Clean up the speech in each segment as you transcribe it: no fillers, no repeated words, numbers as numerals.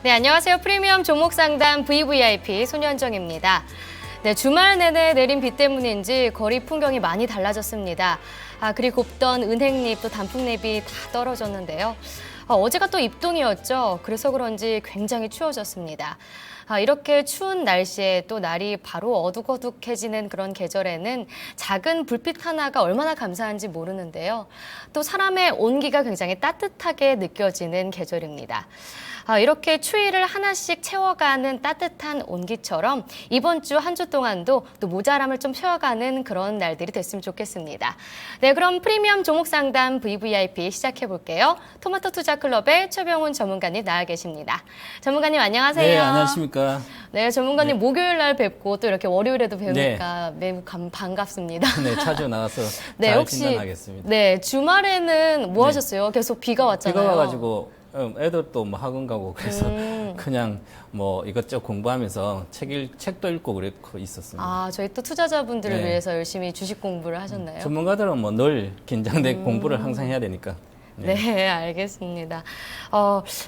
네, 안녕하세요. 프리미엄 종목 상담 VVIP 손현정입니다. 네, 주말 내내 내린 비 때문인지 거리 풍경이 많이 달라졌습니다. 그리 곱던 은행잎 또 단풍잎이 다 떨어졌는데요. 어제가 또 입동이었죠. 그래서 그런지 굉장히 추워졌습니다. 이렇게 추운 날씨에 또 날이 바로 어둑어둑해지는 그런 계절에는 작은 불빛 하나가 얼마나 감사한지 모르는데요. 또 사람의 온기가 굉장히 따뜻하게 느껴지는 계절입니다. 이렇게 추위를 하나씩 채워가는 따뜻한 온기처럼 이번 주 한 주 동안도 또 모자람을 좀 채워가는 그런 날들이 됐으면 좋겠습니다. 네, 그럼 프리미엄 종목 상담 VVIP 시작해 볼게요. 토마토 투자 클럽의 최병훈 전문가님 나와 계십니다. 전문가님 안녕하세요. 네, 안녕하십니까. 네, 전문가님 목요일 날 뵙고 또 이렇게 월요일에도 뵈니까 매우 반갑습니다. 네, 자주 나와서 네, 잘 혹시 진단하겠습니다. 네, 주말에는 뭐 하셨어요? 계속 비가 왔잖아요. 비가 와가지고 애들도 뭐 학원 가고 그래서 그냥 뭐 이것저것 공부하면서 책도 읽고 그랬고 있었습니다. 저희 또 투자자분들을 네. 위해서 열심히 주식 공부를 하셨나요? 전문가들은 뭐 늘 긴장되고 공부를 항상 해야 되니까. 네, 알겠습니다.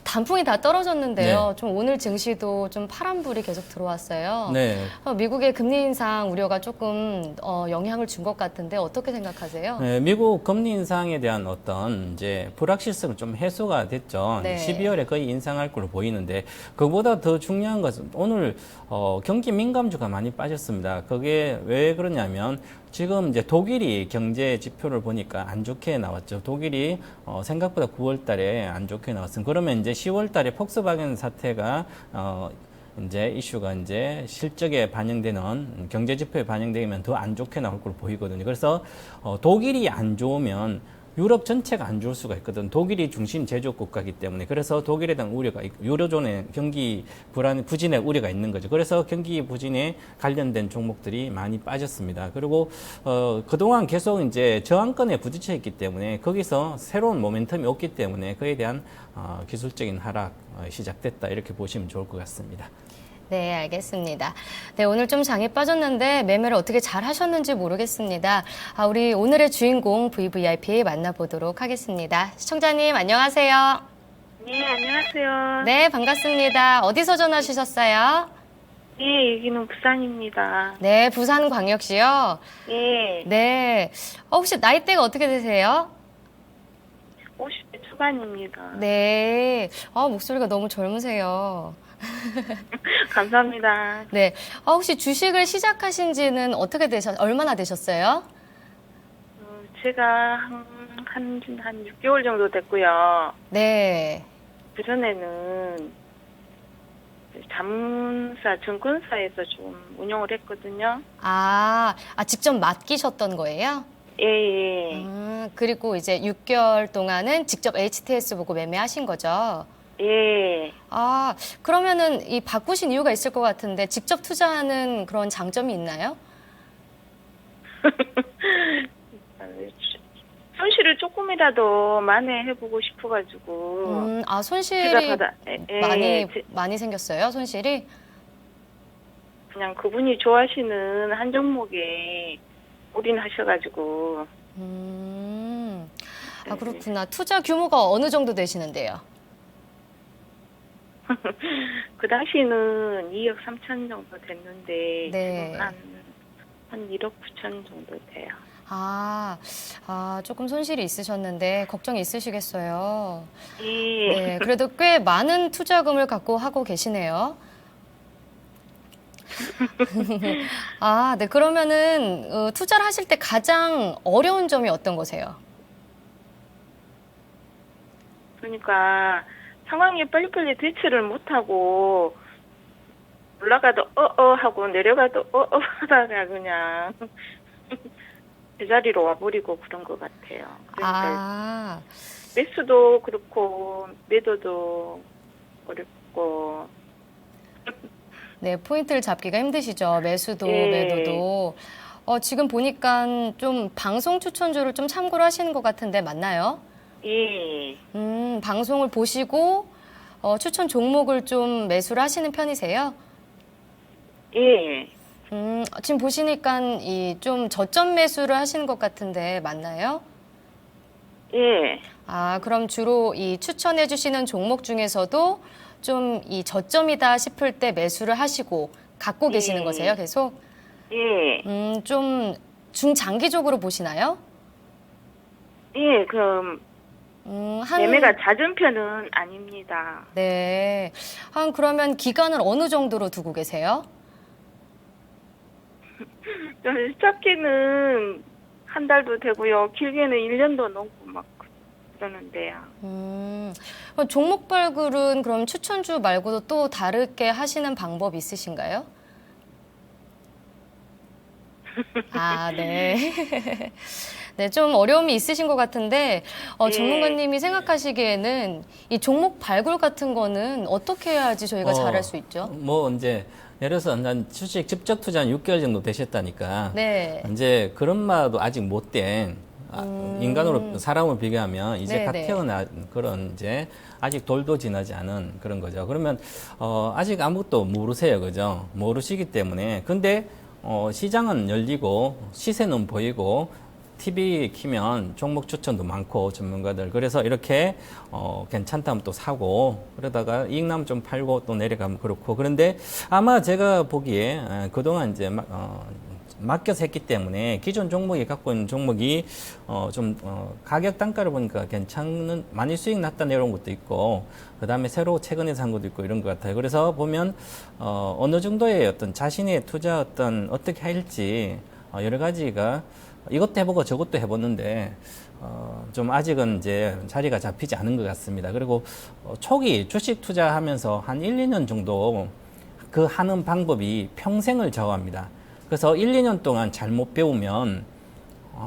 단풍이 다 떨어졌는데요. 네. 좀 오늘 증시도 좀 파란불이 계속 들어왔어요. 네. 미국의 금리 인상 우려가 조금 영향을 준 것 같은데 어떻게 생각하세요? 네, 미국 금리 인상에 대한 어떤 이제 불확실성은 좀 해소가 됐죠. 네. 12월에 거의 인상할 걸로 보이는데 그보다 더 중요한 것은 오늘 경기 민감주가 많이 빠졌습니다. 그게 왜 그러냐면 지금 이제 독일이 경제 지표를 보니까 안 좋게 나왔죠. 독일이 생각보다 9월 달에 안 좋게 나왔습니다. 그러면 이제 10월 달에 폭스바겐 사태가 이제 이슈가 이제 실적에 반영되는 경제 지표에 반영되면 더 안 좋게 나올 걸로 보이거든요. 그래서 독일이 안 좋으면 유럽 전체가 안 좋을 수가 있거든. 독일이 중심 제조업 국가이기 때문에. 그래서 독일에 대한 우려가 있고, 유로존의 경기 부진의 우려가 있는 거죠. 그래서 경기 부진에 관련된 종목들이 많이 빠졌습니다. 그리고 그동안 계속 이제 저항권에 부딪혀 있기 때문에 거기서 새로운 모멘텀이 없기 때문에 그에 대한 기술적인 하락 시작됐다. 이렇게 보시면 좋을 것 같습니다. 네, 알겠습니다. 네, 오늘 좀 장이 빠졌는데 매매를 어떻게 잘 하셨는지 모르겠습니다. 우리 오늘의 주인공 VVIP 만나보도록 하겠습니다. 시청자님 안녕하세요. 네, 안녕하세요. 네, 반갑습니다. 어디서 전화 주셨어요? 네, 여기는 부산입니다. 네, 부산광역시요. 예, 네, 혹시 나이대가 어떻게 되세요? 50대 초반입니다. 네, 목소리가 너무 젊으세요. 감사합니다. 네, 혹시 주식을 시작하신 지는 얼마나 되셨어요? 제가 한 6개월 정도 됐고요. 네. 그전에는 자문사, 증권사에서 좀 운영을 했거든요. 직접 맡기셨던 거예요? 예, 예. 그리고 이제 6개월 동안은 직접 HTS 보고 매매하신 거죠? 예. 그러면은 이 바꾸신 이유가 있을 것 같은데 직접 투자하는 그런 장점이 있나요? 손실을 조금이라도 만회해보고 싶어가지고. 손실이 예, 많이 생겼어요? 손실이? 그냥 그분이 좋아하시는 한 종목에 올인하셔가지고. 그렇구나. 투자 규모가 어느 정도 되시는데요? 그 당시는 2억 3천 정도 됐는데 네. 지금 한 1억 9천 정도 돼요. 조금 손실이 있으셨는데 걱정이 있으시겠어요. 예. 네, 그래도 꽤 많은 투자금을 갖고 하고 계시네요. 네, 그러면은 투자를 하실 때 가장 어려운 점이 어떤 거세요? 그러니까 상황에 빨리빨리 대처를 못하고 올라가도 하고 내려가도 하다가 그냥 제자리로 와버리고 그런 것 같아요. 그러니까 매수도 그렇고 매도도 어렵고. 네, 포인트를 잡기가 힘드시죠. 매수도 예. 매도도. 지금 보니까 좀 방송 추천주를 좀 참고를 하시는 것 같은데 맞나요? 예. 방송을 보시고 추천 종목을 좀 매수를 하시는 편이세요? 예. 지금 보시니까 이 좀 저점 매수를 하시는 것 같은데 맞나요? 예. 그럼 주로 이 추천해 주시는 종목 중에서도 좀 이 저점이다 싶을 때 매수를 하시고 갖고 계시는 거세요, 계속? 예. 좀 중장기적으로 보시나요? 예, 그럼 한 매매가 잦은 편은 아닙니다. 네. 그러면 기간을 어느 정도로 두고 계세요? 좀 짧게는 한 달도 되고요. 길게는 1년도 넘고 막 그러는데요. 그럼 종목 발굴은 그럼 추천주 말고도 또 다르게 하시는 방법 있으신가요? 아, 네. 네, 좀 어려움이 있으신 것 같은데, 네. 전문가님이 생각하시기에는 이 종목 발굴 같은 거는 어떻게 해야지 저희가 잘할 수 있죠? 뭐 이제 예를 들어서 난 주식 직접 투자한 6개월 정도 되셨다니까. 네. 이제 그런 마도 아직 못된 인간으로 사람을 비교하면 이제 갓 네네. 태어난 그런 이제 아직 돌도 지나지 않은 그런 거죠. 그러면 아직 아무것도 모르세요, 그죠? 모르시기 때문에 근데 시장은 열리고 시세는 보이고 TV 키면 종목 추천도 많고 전문가들 그래서 이렇게 괜찮다면 또 사고 그러다가 이익 나면 좀 팔고 또 내려가면 그렇고 그런데 아마 제가 보기에 그동안 이제 맡겨서 했기 때문에 기존 종목이 갖고 있는 종목이 가격 단가를 보니까 괜찮은 많이 수익 났다 내려온 것도 있고 그다음에 새로 최근에 산 것도 있고 이런 것 같아요. 그래서 보면 어느 정도의 어떤 자신의 투자 어떻게 할지 여러 가지가 이것도 해보고 저것도 해봤는데 좀 아직은 이제 자리가 잡히지 않은 것 같습니다. 그리고 초기 주식 투자하면서 한 1, 2년 정도 그 하는 방법이 평생을 좌우합니다. 그래서 1, 2년 동안 잘못 배우면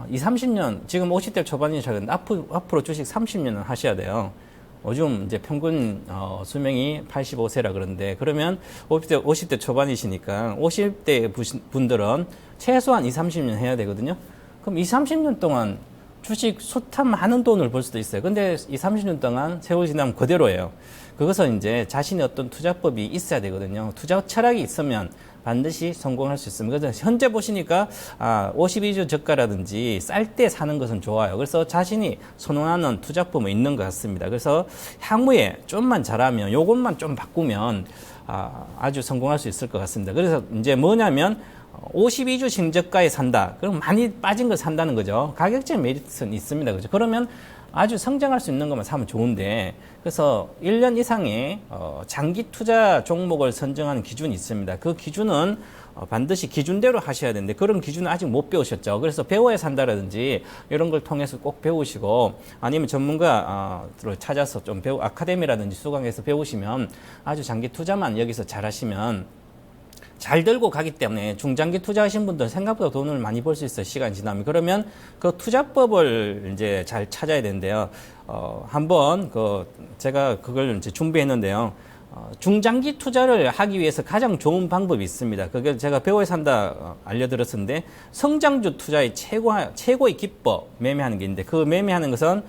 2, 30년, 지금 50대 초반이셨는데 앞으로 주식 30년은 하셔야 돼요. 요즘 이제 평균 수명이 85세라 그러는데 그러면 50대 초반이시니까 50대 분들은 최소한 2, 30년 해야 되거든요. 그럼 2, 30년 동안 주식 숱한 많은 돈을 벌 수도 있어요. 근데 2, 30년 동안 세월 지나면 그대로예요. 그것은 이제 자신의 어떤 투자법이 있어야 되거든요. 투자 철학이 있으면 반드시 성공할 수 있습니다. 그래서 현재 보시니까 52주 저가라든지 쌀 때 사는 것은 좋아요. 그래서 자신이 선호하는 투자법은 있는 것 같습니다. 그래서 향후에 좀만 잘하면 요것만 좀 바꾸면 아주 성공할 수 있을 것 같습니다. 그래서 이제 뭐냐면 52주 신저가에 산다. 그럼 많이 빠진 걸 산다는 거죠. 가격적 메리트는 있습니다. 그죠? 그러면 아주 성장할 수 있는 것만 사면 좋은데 그래서 1년 이상의 장기 투자 종목을 선정하는 기준이 있습니다. 그 기준은 반드시 기준대로 하셔야 되는데 그런 기준은 아직 못 배우셨죠. 그래서 배워야 산다라든지 이런 걸 통해서 꼭 배우시고 아니면 전문가를 찾아서 좀 아카데미라든지 수강해서 배우시면 아주 장기 투자만 여기서 잘 하시면 잘 들고 가기 때문에 중장기 투자하신 분들 생각보다 돈을 많이 벌 수 있어요. 시간이 지나면. 그러면 그 투자법을 이제 잘 찾아야 되는데요. 한번 제가 그걸 이제 준비했는데요. 중장기 투자를 하기 위해서 가장 좋은 방법이 있습니다. 그게 제가 배워야 산다 알려드렸었는데 성장주 투자의 최고의 기법 매매하는 게 있는데 그 매매하는 것은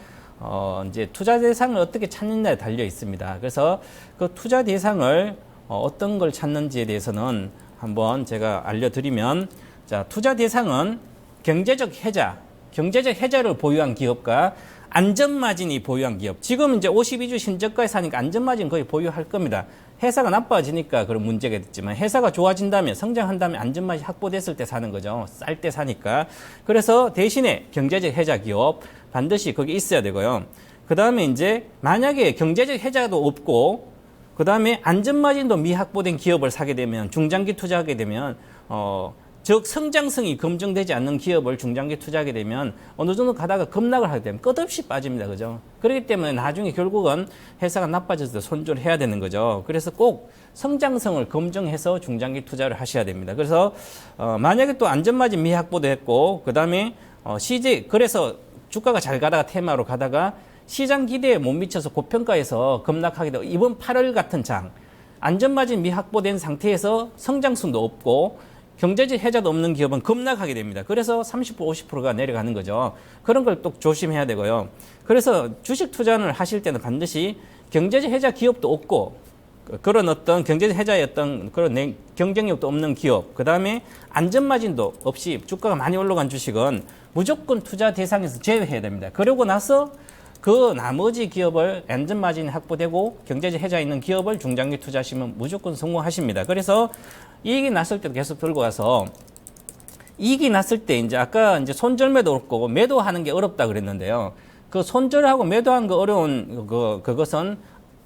이제 투자 대상을 어떻게 찾느냐에 달려 있습니다. 그래서 그 투자 대상을 어떤 걸 찾는지에 대해서는 한번 제가 알려드리면 자, 투자 대상은 경제적 해자를 보유한 기업과 안전마진이 보유한 기업. 지금 이제 52주 신저가에 사니까 안전마진 거의 보유할 겁니다. 회사가 나빠지니까 그런 문제가 됐지만 회사가 좋아진다면 성장한다면 안전마진 확보됐을 때 사는 거죠. 쌀 때 사니까. 그래서 대신에 경제적 해자 기업 반드시 거기 있어야 되고요. 그 다음에 이제 만약에 경제적 해자도 없고 그 다음에 안전마진도 미확보된 기업을 사게 되면 중장기 투자하게 되면 즉 성장성이 검증되지 않는 기업을 중장기 투자하게 되면 어느 정도 가다가 급락을 하게 되면 끝없이 빠집니다. 그죠? 그렇기 때문에 나중에 결국은 회사가 나빠져서 손절을 해야 되는 거죠. 그래서 꼭 성장성을 검증해서 중장기 투자를 하셔야 됩니다. 그래서 만약에 또 안전마진 미확보도 했고 그 다음에 그래서 주가가 잘 가다가 테마로 가다가 시장 기대에 못 미쳐서 고평가에서 급락하게 되고 이번 8월 같은 장 안전마진 미확보된 상태에서 성장성도 없고 경제적 해자도 없는 기업은 급락하게 됩니다. 그래서 30%, 50%가 내려가는 거죠. 그런 걸 또 조심해야 되고요. 그래서 주식 투자를 하실 때는 반드시 경제적 해자 기업도 없고 그런 어떤 경제적 해자의 어떤 그런 경쟁력도 없는 기업, 그 다음에 안전마진도 없이 주가가 많이 올라간 주식은 무조건 투자 대상에서 제외해야 됩니다. 그러고 나서 그 나머지 기업을 안전마진이 확보되고 경제적 해자 있는 기업을 중장기 투자하시면 무조건 성공하십니다. 그래서 이익이 났을 때도 계속 들고 와서 이익이 났을 때 이제 아까 이제 손절매도 어렵고 매도하는 게 어렵다 그랬는데요. 그 손절하고 매도하는 거 어려운 그것은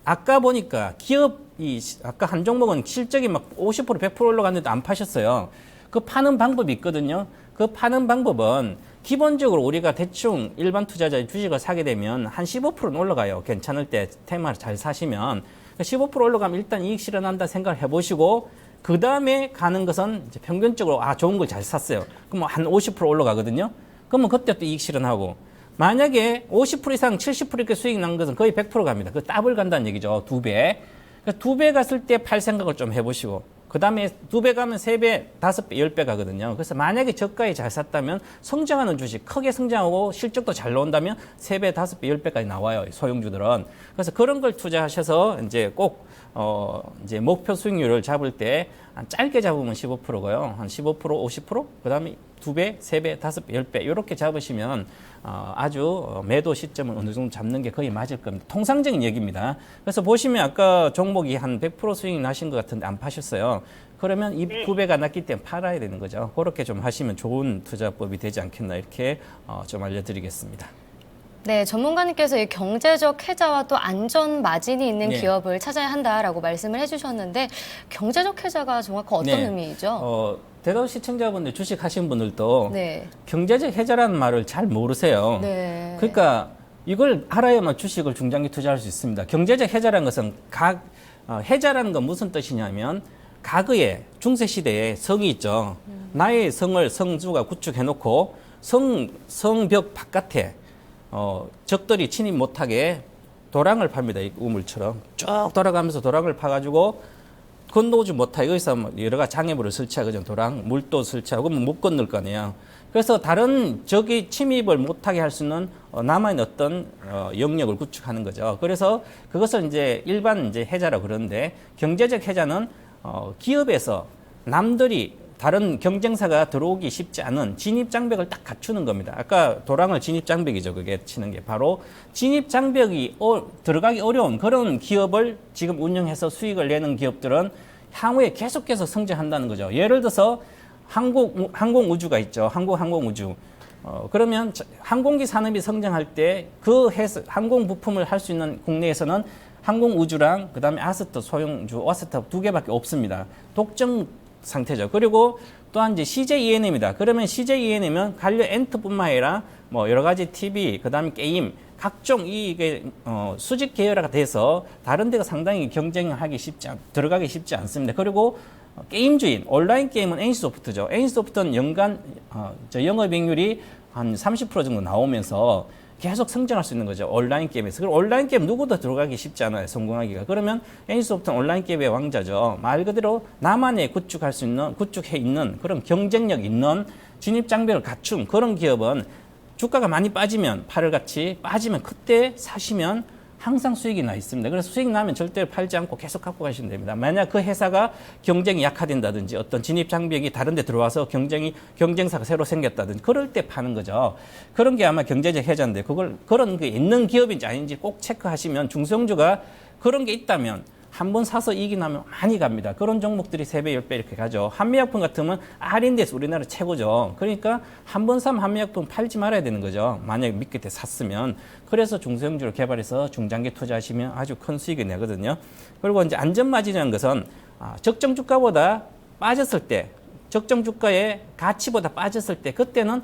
아까 보니까 기업이 아까 한 종목은 실적이 막 50% 100% 올라갔는데 안 파셨어요. 그 파는 방법이 있거든요. 그 파는 방법은 기본적으로 우리가 대충 일반 투자자의 주식을 사게 되면 한 15%는 올라가요. 괜찮을 때 테마를 잘 사시면 15% 올라가면 일단 이익 실현한다 생각을 해보시고 그 다음에 가는 것은 이제 평균적으로 좋은 걸 잘 샀어요. 그럼 한 50% 올라가거든요. 그러면 그때 또 이익 실현하고 만약에 50% 이상 70% 이렇게 수익 난 것은 거의 100% 갑니다. 그 더블 간다는 얘기죠. 2배. 그러니까 2배 갔을 때 팔 생각을 좀 해보시고 그 다음에 2배 가면 3배, 5배, 10배 가거든요. 그래서 만약에 저가에 잘 샀다면 성장하는 주식, 크게 성장하고 실적도 잘 나온다면 3배, 5배, 10배까지 나와요. 소형주들은. 그래서 그런 걸 투자하셔서 이제 꼭, 이제 목표 수익률을 잡을 때 짧게 잡으면 15%고요. 한 15%, 50%? 그 다음에 2배, 3배, 5배, 10배. 이렇게 잡으시면 아주 매도 시점을 어느 정도 잡는 게 거의 맞을 겁니다. 통상적인 얘기입니다. 그래서 보시면 아까 종목이 한 100% 수익이 나신 것 같은데 안 파셨어요. 그러면 이 2배가 났기 때문에 팔아야 되는 거죠. 그렇게 좀 하시면 좋은 투자법이 되지 않겠나 이렇게 좀 알려드리겠습니다. 네, 전문가님께서 이 경제적 해자와 또 안전 마진이 있는 네. 기업을 찾아야 한다라고 말씀을 해주셨는데 경제적 해자가 정확한 어떤 네. 의미이죠? 대다수 시청자분들 주식 하신 분들도 네. 경제적 해자라는 말을 잘 모르세요. 네. 그러니까 이걸 알아야만 주식을 중장기 투자할 수 있습니다. 경제적 해자라는 것은 해자라는 건 무슨 뜻이냐면 과거에 중세시대에 성이 있죠. 나의 성을 성주가 구축해놓고 성벽 바깥에 적들이 침입 못하게 도랑을 팝니다. 이 우물처럼 쭉 돌아가면서 도랑을 파가지고 건너오지 못하게 여기서 여러 가지 장애물을 설치하거든요. 도랑, 물도 설치하고 못 건널 거 아니에요. 그래서 다른 적이 침입을 못하게 할 수 있는 남아있는 어떤 영역을 구축하는 거죠. 그래서 그것을 이제 일반 이제 해자라고 그러는데 경제적 해자는 기업에서 남들이 다른 경쟁사가 들어오기 쉽지 않은 진입장벽을 딱 갖추는 겁니다. 아까 도랑을 진입장벽이죠. 그게 치는 게 바로 진입장벽이 들어가기 어려운 그런 기업을 지금 운영해서 수익을 내는 기업들은 향후에 계속해서 성장한다는 거죠. 예를 들어서 항공우주가 있죠. 항공우주. 그러면 항공기 산업이 성장할 때 그 항공 부품을 할 수 있는 국내에서는 항공우주랑 그다음에 아스트 소형주 아스트 두 개밖에 없습니다. 독점 상태죠. 그리고 또한 이제 CJ-ENM입니다. 그러면 CJ-ENM은 관련 엔터뿐만 아니라 뭐 여러 가지 TV, 그다음에 게임, 각종 이게 수직 계열화가 돼서 다른 데가 상당히 경쟁하기 들어가기 쉽지 않습니다. 그리고 게임주인 온라인 게임은 NC소프트죠. NC소프트는 연간 영업이익률이 한 30% 정도 나오면서 계속 성장할 수 있는 거죠. 온라인 게임에서. 그리고 온라인 게임 누구도 들어가기 쉽지 않아요. 성공하기가. 그러면 NC소프트는 온라인 게임의 왕자죠. 말 그대로 나만의 구축해 있는 그런 경쟁력 있는 진입장벽을 갖춘 그런 기업은 주가가 많이 빠지면 팔을같이 빠지면 그때 사시면 항상 수익이 나 있습니다. 그래서 수익 나면 절대로 팔지 않고 계속 갖고 가시면 됩니다. 만약 그 회사가 경쟁이 약화된다든지 어떤 진입 장벽이 다른 데 들어와서 경쟁사가 새로 생겼다든지 그럴 때 파는 거죠. 그런 게 아마 경제적 해자인데 그런 게 있는 기업인지 아닌지 꼭 체크하시면 중소형주가 그런 게 있다면 한 번 사서 이익이 나면 많이 갑니다. 그런 종목들이 3배, 10배 이렇게 가죠. 한미약품 같으면 R&D에서 우리나라 최고죠. 그러니까 한 번 사면 한미약품 팔지 말아야 되는 거죠. 만약에 밑에 샀으면. 그래서 중소형주를 개발해서 중장기 투자하시면 아주 큰 수익이 내거든요. 그리고 이제 안전마진이라는 것은 적정 주가보다 빠졌을 때, 적정 주가의 가치보다 빠졌을 때, 그때는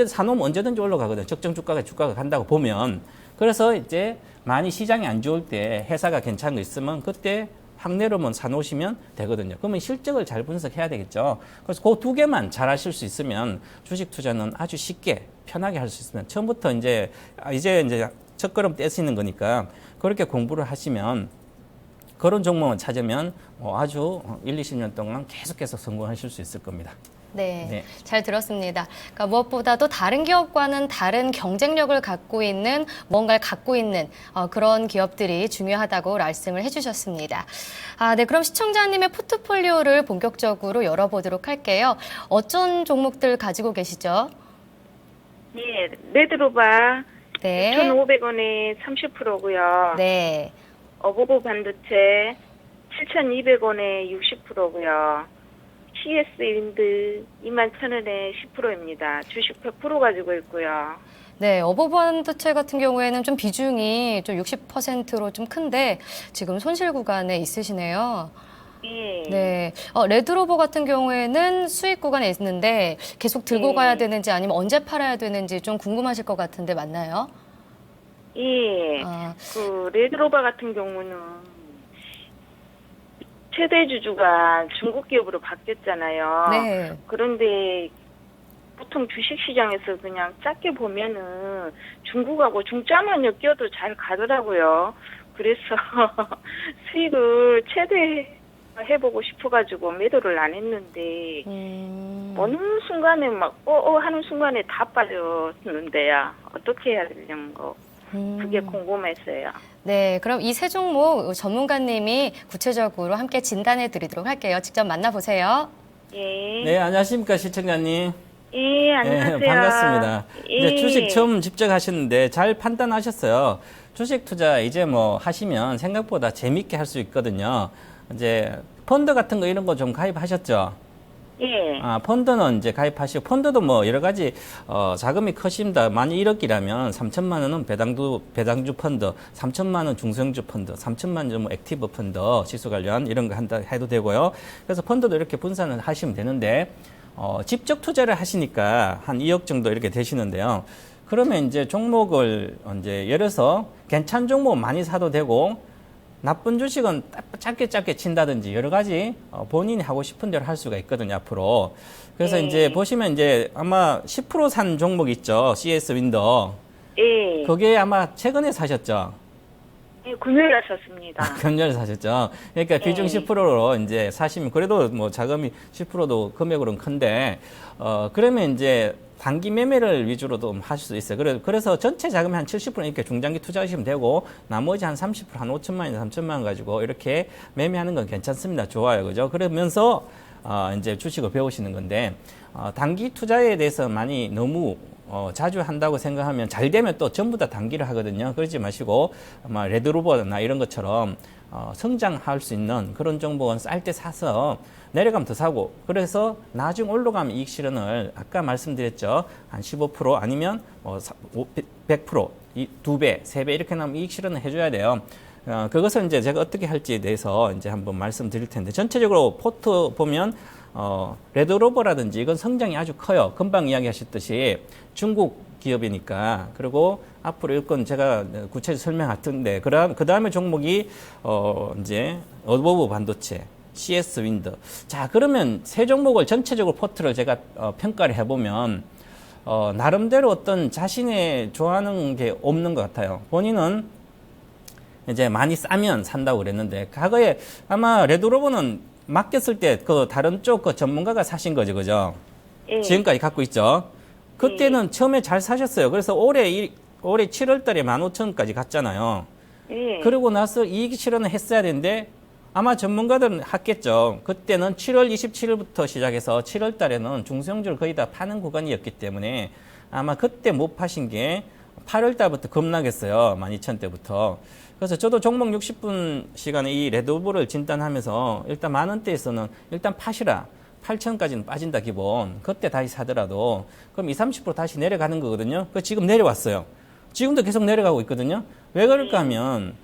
사놓으면 언제든지 올라가거든요. 적정 주가가 간다고 보면. 그래서 이제 많이 시장이 안 좋을 때 회사가 괜찮은 거 있으면 그때 확내로만 사놓으시면 되거든요. 그러면 실적을 잘 분석해야 되겠죠. 그래서 그 두 개만 잘 하실 수 있으면 주식 투자는 아주 쉽게 편하게 할 수 있으면 처음부터 이제 첫걸음 뗄 수 있는 거니까 그렇게 공부를 하시면 그런 종목을 찾으면 아주 1, 20년 동안 계속해서 성공하실 수 있을 겁니다. 네, 잘 들었습니다. 그러니까 무엇보다도 다른 기업과는 다른 경쟁력을 갖고 있는 뭔가를 갖고 있는 그런 기업들이 중요하다고 말씀을 해주셨습니다. 네, 그럼 시청자님의 포트폴리오를 본격적으로 열어보도록 할게요. 어떤 종목들 가지고 계시죠? 예, 레드로바, 네. 6,500원에 30%고요. 네. 어버브 반도체 7,200원에 60%고요. CS 윈드 21,000원에 10%입니다. 주식 100% 가지고 있고요. 네, 어버반도체 같은 경우에는 좀 비중이 좀 60%로 좀 큰데 지금 손실 구간에 있으시네요. 예. 네, 레드로버 같은 경우에는 수익 구간에 있는데 계속 들고 네. 가야 되는지 아니면 언제 팔아야 되는지 좀 궁금하실 것 같은데 맞나요? 예. 아, 그 레드로버 같은 경우는 최대 주주가 중국 기업으로 바뀌었잖아요. 네. 그런데 보통 주식시장에서 그냥 작게 보면은 중국하고 중짜만 엮여도 잘 가더라고요. 그래서 수익을 최대 해보고 싶어가지고 매도를 안 했는데 어느 순간에 막 하는 순간에 다 빠졌는데요. 어떻게 해야 되는 거 그게 궁금했어요. 네, 그럼 이 세 종목 전문가님이 구체적으로 함께 진단해 드리도록 할게요. 직접 만나보세요. 예. 네, 안녕하십니까, 시청자님. 예, 안녕하세요. 네, 반갑습니다. 예. 이제 주식 처음 집중하셨는데 잘 판단하셨어요. 주식 투자 이제 뭐 하시면 생각보다 재밌게 할 수 있거든요. 이제 펀드 같은 거 이런 거 좀 가입하셨죠? 예. 펀드는 이제 가입하시고, 펀드도 뭐 여러 가지, 자금이 크십니다. 만약 1억이라면 3천만 원은 배당주 펀드, 3천만 원 중소형주 펀드, 3천만 원 뭐 액티브 펀드, 지수 관련 이런 거 한다 해도 되고요. 그래서 펀드도 이렇게 분산을 하시면 되는데, 직접 투자를 하시니까 한 2억 정도 이렇게 되시는데요. 그러면 이제 종목을 이제 열어서 괜찮은 종목 많이 사도 되고, 나쁜 주식은 짧게 친다든지 여러 가지 본인이 하고 싶은 대로 할 수가 있거든요, 앞으로. 그래서 이제 보시면 이제 아마 10% 산 종목 있죠, CS 윈더. 예. 그게 아마 최근에 사셨죠? 예, 금요일에 샀습니다. 금년에 사셨죠. 그러니까 비중 10%로 이제 사시면 그래도 뭐 자금이 10%도 금액으로는 큰데, 그러면 이제 단기 매매를 위주로도 하실 수 있어요. 그래서 전체 자금의 한 70% 이렇게 중장기 투자하시면 되고, 나머지 한 30%, 한 5천만 원에서 3천만 원 가지고 이렇게 매매하는 건 괜찮습니다. 좋아요. 그죠? 그러면서, 이제 주식을 배우시는 건데, 단기 투자에 대해서 많이 너무 자주 한다고 생각하면 잘 되면 또 전부 다 단기를 하거든요. 그러지 마시고 아마 레드로버나 이런 것처럼 성장할 수 있는 그런 종목은 쌀 때 사서 내려가면 더 사고, 그래서 나중 올라가면 이익 실현을 아까 말씀드렸죠. 한 15% 아니면 100%, 2배, 3배 이렇게 나면 이익 실현을 해줘야 돼요. 그것을 이제 제가 어떻게 할지에 대해서 이제 한번 말씀드릴 텐데, 전체적으로 포트 보면 레드로버라든지 이건 성장이 아주 커요. 금방 이야기하셨듯이 중국 기업이니까. 그리고 앞으로 이건 제가 구체적으로 설명할 텐데, 그 다음에 종목이 이제 어버브 반도체, CS 윈드. 자, 그러면 세 종목을 전체적으로 포트를 제가 평가를 해보면 나름대로 어떤 자신의 좋아하는 게 없는 것 같아요. 본인은 이제 많이 싸면 산다고 그랬는데, 과거에 아마 레드로버는 맡겼을 때 그 다른 쪽 그 전문가가 사신 거죠, 그죠? 예. 지금까지 갖고 있죠. 그때는 처음에 잘 사셨어요. 그래서 올해 7월 달에 15,000원까지 갔잖아요. 예. 그러고 나서 이익 실현을 했어야 되는데, 아마 전문가들은 했겠죠. 그때는 7월 27일부터 시작해서 7월 달에는 중소형주를 거의 다 파는 구간이었기 때문에 아마 그때 못 파신 게 8월 달부터 급락했어요. 12,000대부터. 그래서 저도 종목 60분 시간에 이 레드오버를 진단하면서 일단 만원대에서는 일단 파시라. 8,000까지는 빠진다 기본. 그때 다시 사더라도 그럼 20, 30% 다시 내려가는 거거든요. 그 지금 내려왔어요. 지금도 계속 내려가고 있거든요. 왜 그럴까 하면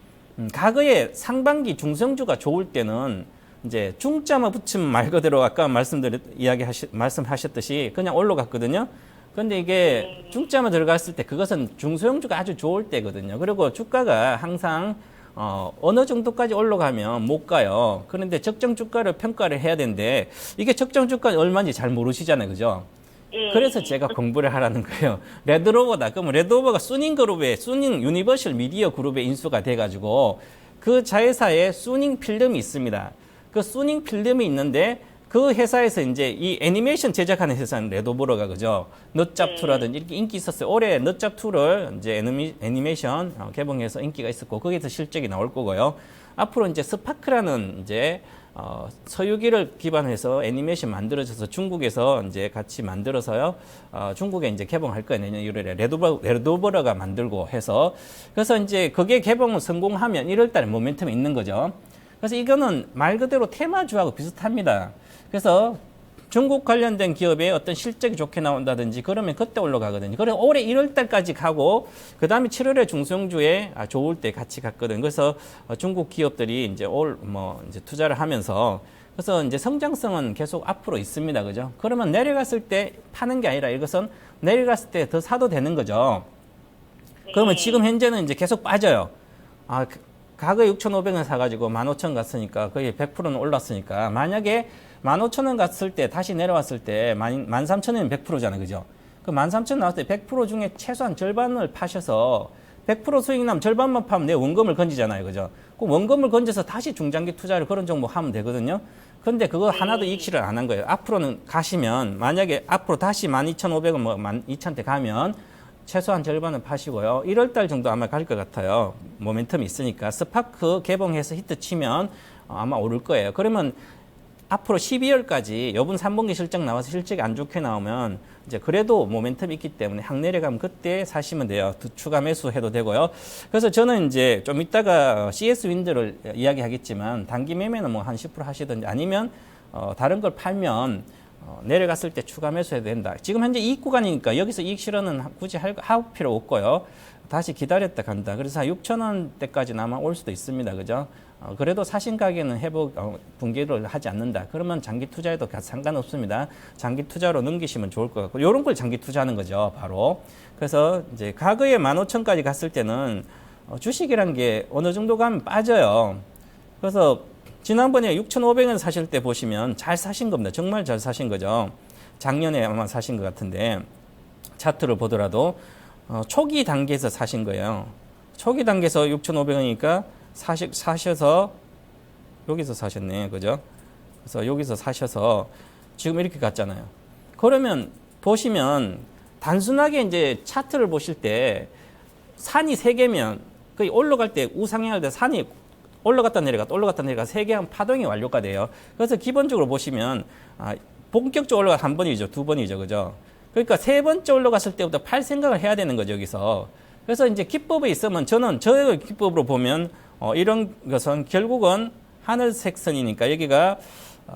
과거에 상반기 중성주가 좋을 때는 이제 중자만 붙이면 말 그대로 아까 말씀하셨듯이 그냥 올라갔거든요. 근데 이게 중자만 들어갔을 때 그것은 중소형주가 아주 좋을 때거든요. 그리고 주가가 항상 어느 정도까지 올라가면 못 가요. 그런데 적정 주가를 평가를 해야 되는데 이게 적정 주가는 얼마인지 잘 모르시잖아요. 그죠? 그래서 제가 공부를 하라는 거예요. 레드로버다. 그러면 레드로버가 수닝 그룹의 수닝 유니버셜 미디어 그룹의 인수가 돼가지고 그 자회사에 수닝 필름이 있습니다. 그 수닝 필름이 있는데 그 회사에서 이제 이 애니메이션 제작하는 회사는 레도버러가 그죠. 넛잡2라든지 이렇게 인기 있었어요. 올해 넛잡2를 이제 애니메이션 개봉해서 인기가 있었고 거기에서 실적이 나올 거고요. 앞으로 이제 스파크라는 이제 서유기를 기반해서 애니메이션 만들어져서 중국에서 이제 같이 만들어서요. 중국에 이제 개봉할 거예요. 내년 1월에 레도버러가 만들고 해서 그래서 이제 그게 개봉 성공하면 1월달에 모멘텀이 있는 거죠. 그래서 이거는 말 그대로 테마주하고 비슷합니다. 그래서 중국 관련된 기업의 어떤 실적이 좋게 나온다든지 그러면 그때 올라가거든요. 그래서 올해 1월 달까지 가고 그다음에 7월에 중성주에 좋을 때 같이 갔거든요. 그래서 중국 기업들이 이제 이제 투자를 하면서 그래서 이제 성장성은 계속 앞으로 있습니다. 그죠? 그러면 내려갔을 때 파는 게 아니라 이것은 내려갔을 때 더 사도 되는 거죠. 그러면 지금 현재는 이제 계속 빠져요. 과거에 6,500원 사가지고 15,000원 갔으니까 거의 100%는 올랐으니까 만약에 15,000원 갔을 때 다시 내려왔을 때 13,000원이면 100%잖아요. 그죠? 그 13,000원 나왔을 때 100% 중에 최소한 절반을 파셔서 100% 수익 나면 절반만 파면 내 원금을 건지잖아요. 그죠? 그 원금을 건져서 다시 중장기 투자를 그런 종목 하면 되거든요. 근데 그거 하나도 익실을 안 한 거예요. 앞으로는 가시면 만약에 앞으로 다시 12,500원 뭐 12,000대 가면 최소한 절반은 파시고요. 1월달 정도 아마 갈 것 같아요. 모멘텀이 있으니까. 스파크 개봉해서 히트 치면 아마 오를 거예요. 그러면 앞으로 12월까지 요번 3분기 실적 나와서 실적이 안 좋게 나오면 이제 그래도 모멘텀이 있기 때문에 항 내려가면 그때 사시면 돼요. 추가 매수해도 되고요. 그래서 저는 이제 좀 이따가 CS 윈드를 이야기하겠지만 단기 매매는 뭐 한 10% 하시든지 아니면 다른 걸 팔면 내려갔을 때 추가 매수해도 된다. 지금 현재 이익 구간이니까 여기서 이익 실현은 굳이 할 필요 없고요. 다시 기다렸다 간다. 그래서 6,000원대까지는 아마 올 수도 있습니다. 그죠? 그래도 사신 가게는 붕괴를 하지 않는다. 그러면 장기 투자에도 상관없습니다. 장기 투자로 넘기시면 좋을 것 같고, 요런 걸 장기 투자하는 거죠, 바로. 그래서 이제 과거에 15,000까지 갔을 때는 주식이란 게 어느 정도 가면 빠져요. 그래서 지난번에 6,500원 사실 때 보시면 잘 사신 겁니다. 정말 잘 사신 거죠. 작년에 아마 사신 것 같은데, 차트를 보더라도 초기 단계에서 사신 거예요. 초기 단계에서 6,500원이니까 사셔서 여기서 사셨네. 그죠? 그래서 여기서 사셔서 지금 이렇게 갔잖아요. 그러면 보시면 단순하게 이제 차트를 보실 때 산이 3개면 거의 올라갈 때 우상향할 때 산이 올라갔다 내려갔다 올라갔다 내려갔다 3개 한 파동이 완료가 돼요. 그래서 기본적으로 보시면 본격적으로 올라가 한 번이죠. 2번이죠. 그죠? 그러니까 3번째 올라갔을 때부터 팔 생각을 해야 되는 거죠. 여기서. 그래서 이제 기법에 있으면 저는 저의 기법으로 보면 이런 것은 결국은 하늘색 선이니까 여기가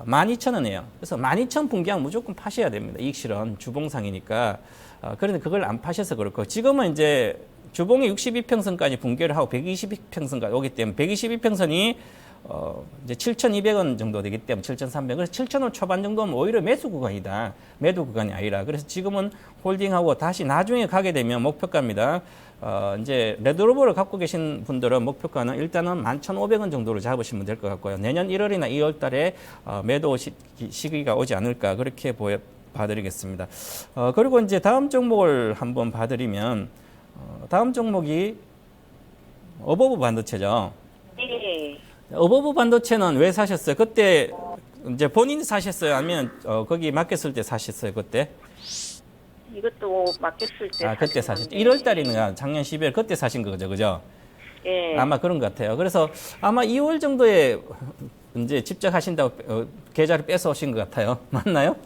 12,000원이에요. 그래서 12,000 붕괴하면 무조건 파셔야 됩니다. 이익실현 주봉상이니까. 그런데 그걸 안 파셔서 그렇고 지금은 이제 주봉이 62평선까지 붕괴를 하고 122평선까지 오기 때문에 122평선이 이제 7,200원 정도 되기 때문에 7,300원. 그래서 7,000원 초반 정도면 오히려 매수 구간이다. 매도 구간이 아니라. 그래서 지금은 홀딩하고 다시 나중에 가게 되면 목표가입니다. 이제 레드로버를 갖고 계신 분들은 목표가는 일단은 11,500원 정도로 잡으시면 될 것 같고요. 내년 1월이나 2월 달에 매도 시기가 오지 않을까 그렇게 봐드리겠습니다. 그리고 이제 다음 종목을 한번 봐드리면 다음 종목이 어버브 반도체죠. 네. 어버브 반도체는 왜 사셨어요? 그때 이제 본인이 사셨어요? 아니면 거기 맡겼을 때 사셨어요? 그때? 이것도 맡겼을 때. 그때 사셨죠. 1월 달이니까 작년 12월 그때 사신 거죠. 그죠? 예. 아마 그런 것 같아요. 그래서 아마 2월 정도에 이제 집적하신다고 계좌를 뺏어오신 것 같아요. 맞나요?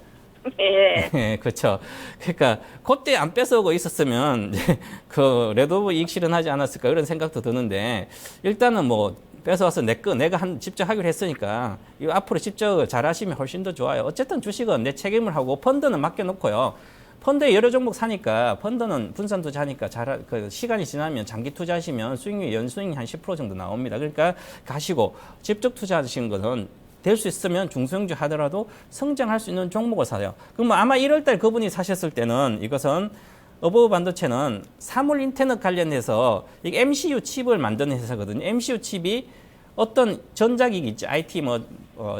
예. 네, 그렇죠. 그러니까 그때 안 뺏어오고 있었으면 그 레드오브 이익 실현하지 않았을까 그런 생각도 드는데 일단은 뭐 뺏어와서 내가 집적하기로 했으니까 이 앞으로 집적을 잘 하시면 훨씬 더 좋아요. 어쨌든 주식은 내 책임을 하고 펀드는 맡겨놓고요. 펀드에 여러 종목 사니까 펀드는 분산 투자하니까 그 시간이 지나면 장기 투자하시면 수익률 연수익이 한 10% 정도 나옵니다. 그러니까 가시고 집적 투자하시는 것은 될 수 있으면 중소형주 하더라도 성장할 수 있는 종목을 사요. 그럼 아마 1월달 그분이 사셨을 때는 이것은 어버브 반도체는 사물 인터넷 관련해서 이게 MCU 칩을 만드는 회사거든요. MCU 칩이 어떤 전자기기 있죠. IT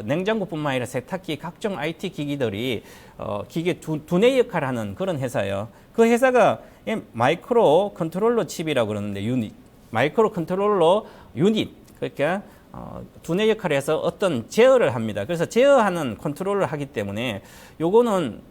냉장고뿐만 아니라 세탁기 각종 IT 기기들이 기계 두뇌 역할을 하는 그런 회사예요. 그 회사가 마이크로 컨트롤러 칩이라고 그러는데 마이크로 컨트롤러 유닛 그러니까 두뇌 역할을 해서 어떤 제어를 합니다. 그래서 제어하는 컨트롤을 하기 때문에 요거는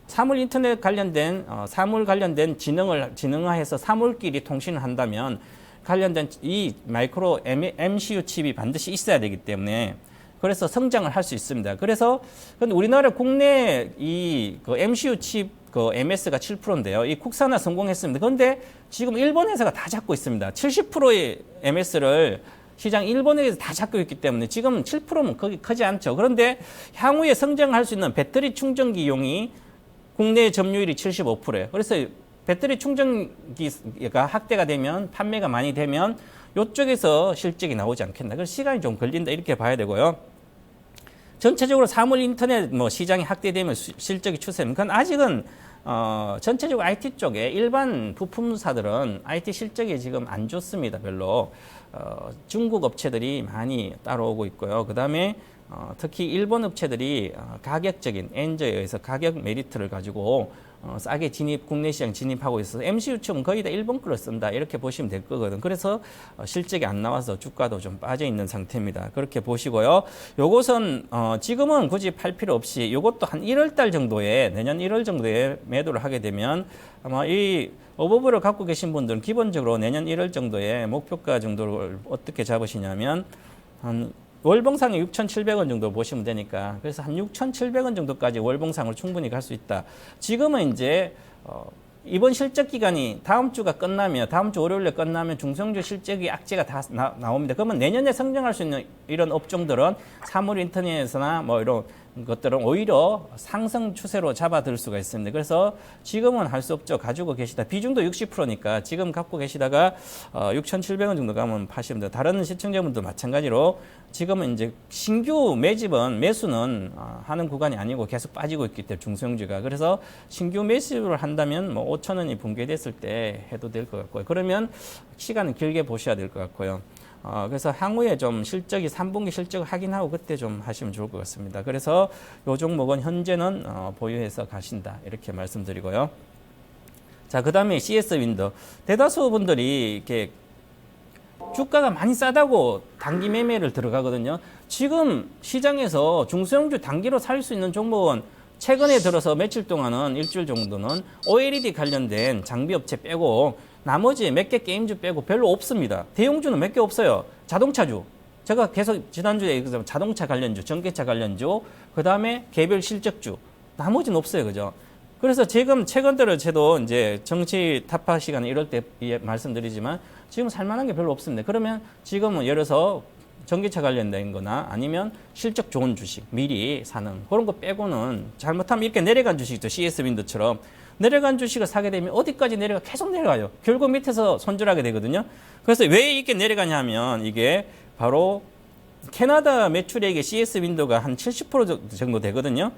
사물 인터넷 관련된 사물 관련된 지능화해서 사물끼리 통신을 한다면 관련된 이 마이크로 MCU 칩이 반드시 있어야 되기 때문에 그래서 성장을 할 수 있습니다. 그래서 근데 우리나라 국내 그 MCU 칩 그 MS가 7%인데요. 이 국산화 성공했습니다. 그런데 지금 일본 회사가 다 잡고 있습니다. 70%의 MS를 시장 일본에서 다 잡고 있기 때문에 지금 7%면 거기 크지 않죠. 그런데 향후에 성장할 수 있는 배터리 충전기용이 국내 점유율이 75%예요. 그래서 배터리 충전기가 확대가 되면 판매가 많이 되면 이쪽에서 실적이 나오지 않겠나. 그래서 시간이 좀 걸린다 이렇게 봐야 되고요. 전체적으로 사물 인터넷 시장이 확대되면 실적이 추세입니다. 그건 아직은 전체적으로 IT 쪽에 일반 부품사들은 IT 실적이 지금 안 좋습니다. 별로 중국 업체들이 많이 따라오고 있고요. 그 다음에 특히 일본 업체들이 가격적인 엔저에 의해서 가격 메리트를 가지고 싸게 국내 시장 진입하고 있어서 MCU 칩은 거의 다 일본 거를 쓴다 이렇게 보시면 될 거거든. 그래서 실적이 안 나와서 주가도 좀 빠져 있는 상태입니다. 그렇게 보시고요. 요것은 지금은 굳이 팔 필요 없이 요것도 한 1월 달 정도에 내년 1월 정도에 매도를 하게 되면 아마 이 어버브를 갖고 계신 분들은 기본적으로 내년 1월 정도에 목표가 정도를 어떻게 잡으시냐면 한 월봉상에 6,700원 정도 보시면 되니까 그래서 한 6,700원 정도까지 월봉상을 충분히 갈 수 있다. 지금은 이제 이번 실적 기간이 다음 주가 끝나면 다음 주 월요일에 끝나면 중성주 실적이 악재가 다 나옵니다. 그러면 내년에 성장할 수 있는 이런 업종들은 사물 인터넷이나 이런 것들은 오히려 상승 추세로 잡아들 수가 있습니다. 그래서 지금은 할 수 없죠. 가지고 계시다. 비중도 60%니까 지금 갖고 계시다가 6,700원 정도 가면 파시면 돼요. 다른 시청자분도 마찬가지로 지금은 이제 신규 매수는 하는 구간이 아니고 계속 빠지고 있기 때문에 중소형주가. 그래서 신규 매수를 한다면 5,000원이 붕괴됐을 때 해도 될 것 같고요. 그러면 시간은 길게 보셔야 될 것 같고요. 그래서 향후에 좀 실적이 3분기 실적을 확인하고 그때 좀 하시면 좋을 것 같습니다. 그래서 요 종목은 현재는 보유해서 가신다 이렇게 말씀드리고요. 자, 그 다음에 CS 윈도. 대다수 분들이 이렇게 주가가 많이 싸다고 단기 매매를 들어가거든요. 지금 시장에서 중소형주 단기로 살 수 있는 종목은 최근에 들어서 며칠 동안은 일주일 정도는 OLED 관련된 장비업체 빼고 나머지 몇 개 게임주 빼고 별로 없습니다. 대형주는 몇 개 없어요. 자동차주. 제가 계속 지난주에 자동차 관련주, 전기차 관련주, 그 다음에 개별 실적주. 나머지는 없어요. 그죠? 그래서 지금 최근 들어 저도 이제 정치 타파 시간에 이럴 때 말씀드리지만 지금 살만한 게 별로 없습니다. 그러면 지금은 예를 들어서 전기차 관련된 거나 아니면 실적 좋은 주식 미리 사는 그런 거 빼고는 잘못하면 이렇게 내려간 주식도 CS 윈드처럼 내려간 주식을 사게 되면 어디까지 계속 내려가요. 결국 밑에서 손절하게 되거든요. 그래서 왜 이렇게 내려가냐 하면 이게 바로 캐나다 매출액의 CS 윈도가 한 70% 정도 되거든요.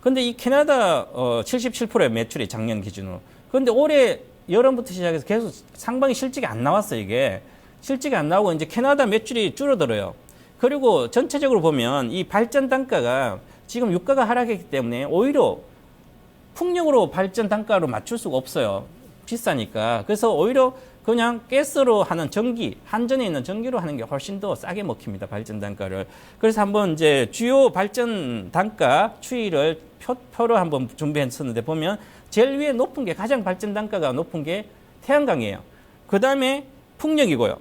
근데 이 캐나다 77%의 매출이 작년 기준으로. 그런데 올해 여름부터 시작해서 계속 상반기 실적이 안 나왔어요. 이게 실적이 안 나오고 이제 캐나다 매출이 줄어들어요. 그리고 전체적으로 보면 이 발전 단가가 지금 유가가 하락했기 때문에 오히려 풍력으로 발전 단가로 맞출 수가 없어요. 비싸니까. 그래서 오히려 그냥 가스로 하는 전기, 한전에 있는 전기로 하는 게 훨씬 더 싸게 먹힙니다. 발전 단가를. 그래서 한번 이제 주요 발전 단가 추이를 표로 한번 준비했었는데 보면 제일 위에 높은 게 가장 발전 단가가 높은 게 태양광이에요. 그 다음에 풍력이고요.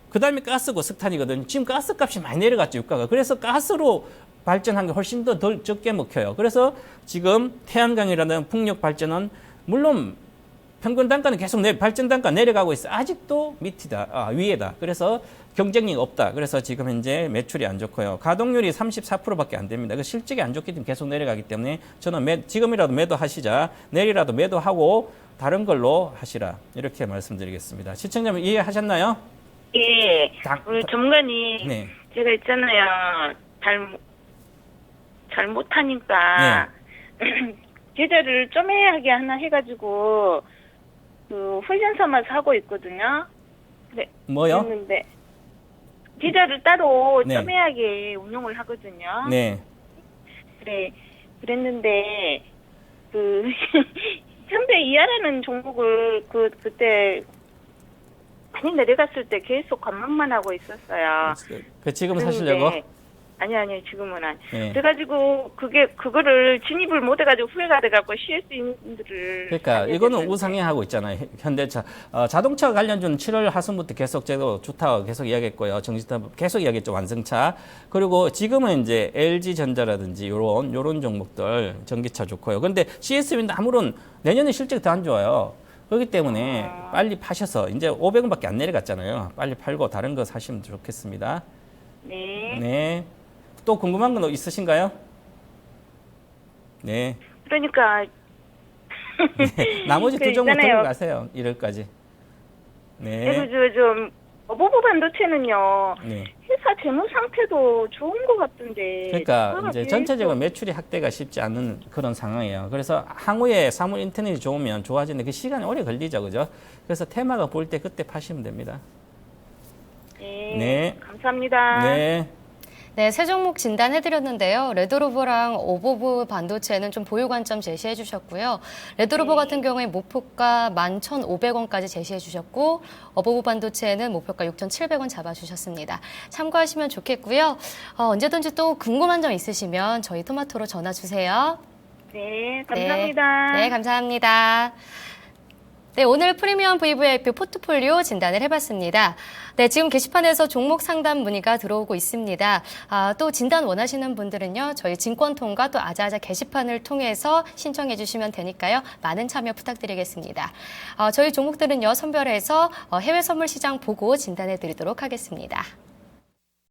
그 다음에 가스고 석탄이거든요. 지금 가스 값이 많이 내려갔죠, 유가가. 그래서 가스로 발전한 게 훨씬 더 덜 적게 먹혀요. 그래서 지금 태양광이라는 풍력 발전은 물론 평균 단가는 계속 발전 단가 내려가고 있어. 아직도 위에다. 그래서 경쟁력이 없다. 그래서 지금 현재 매출이 안 좋고요. 가동률이 34%밖에 안 됩니다. 그 실적이 안 좋기 때문에 계속 내려가기 때문에 저는 지금이라도 매도하시자. 내일이라도 매도하고 다른 걸로 하시라. 이렇게 말씀드리겠습니다. 시청자분 이해하셨나요? 예. 우리 전문가님, 네. 제가 있잖아요. 잘 못하니까 계좌를 좀 애매하게 하나 해가지고 훈련 삼아서 하고 있거든요. 그래. 뭐요? 그랬는데 계좌를 따로 네. 좀 애매하게 운영을 하거든요. 네. 그랬는데 현대 이하라는 종목을 그때 많이 내려갔을 때 계속 관망만 하고 있었어요. 그 지금 그런데 사시려고? 아니 지금은 아니. 네. 그래가지고 그거를 진입을 못해가지고 후회가 돼갖고 CS인들을 그러니까 이거는 우상향하고 있잖아요. 현대차 자동차 관련주는 7월 하순부터 계속 제도 좋다고 계속 이야기했고요. 정지타 계속 이야기했죠. 완성차. 그리고 지금은 이제 LG 전자라든지 요런 종목들 전기차 좋고요. 그런데 CS인도 아무런 내년에 실적이 더 안 좋아요. 그렇기 때문에 빨리 파셔서 이제 500원밖에 안 내려갔잖아요. 빨리 팔고 다른 거 사시면 좋겠습니다. 네. 네. 또 궁금한 건 있으신가요? 네. 그러니까 나머지 두 종목 있잖아요. 들어가세요. 1월까지. 네. 좀 어버버 반도체는요. 네. 회사 재무 상태도 좋은 것 같은데. 그러니까 그거는 이제 계속- 전체적으로 매출이 확대가 쉽지 않은 그런 상황이에요. 그래서 향후에 사물 인터넷이 좋으면 좋아지는데 그 시간이 오래 걸리죠, 그죠? 그래서 테마가 볼 때 그때 파시면 됩니다. 네. 네. 감사합니다. 네. 네, 세 종목 진단해드렸는데요. 레드로버랑 오버브 반도체는 좀 보유 관점 제시해 주셨고요. 레드로버 같은 경우에 목표가 11,500원까지 제시해 주셨고 오버브 반도체는 목표가 6,700원 잡아주셨습니다. 참고하시면 좋겠고요. 언제든지 또 궁금한 점 있으시면 저희 토마토로 전화 주세요. 네, 감사합니다. 네, 감사합니다. 네, 오늘 프리미엄 VVIP 포트폴리오 진단을 해봤습니다. 네, 지금 게시판에서 종목 상담 문의가 들어오고 있습니다. 또 진단 원하시는 분들은요, 저희 증권통과 또 아자아자 게시판을 통해서 신청해 주시면 되니까요, 많은 참여 부탁드리겠습니다. 저희 종목들은요, 선별해서 해외 선물 시장 보고 진단해 드리도록 하겠습니다.